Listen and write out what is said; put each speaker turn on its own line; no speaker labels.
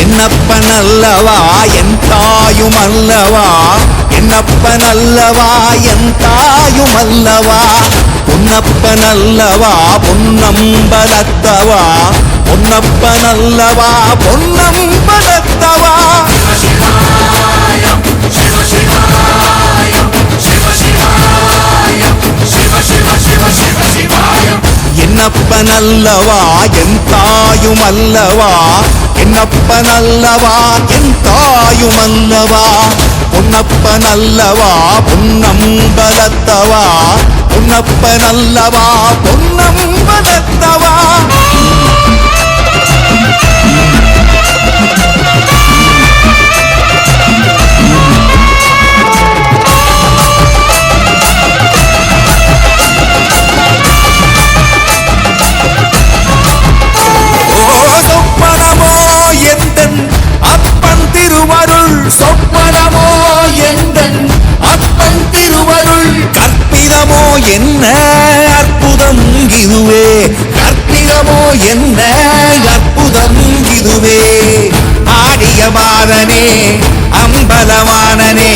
என்னப்பனல்லவா என் தாயுமல்லவா, என்னப்பனல்லவா என் தாயுமல்லவா, பொன்னப்பனல்லவா பொன்னம்பலத்தவா, பொன்னப்பனல்லவா பொன்னம்பலத்தவா. என்னப்பனல்லவா என் தாயுமல்லவா, என்னப்பனல்லவா என் தாயுமல்லவா, பொன்னப்பனல்லவா பொன்னம்பலத்தவா, பொன்னப்பனல்லவா பொன்னம்பலத்தவா. சொப்பனமோ எந்தன் அப்பன் திருவருள், கற்பிதமோ என்ன அற்புதம் இதுவே, கற்பிதமோ என்ன அற்புதம் இதுவே. ஆடிய பாலனே அம்பலவானனே,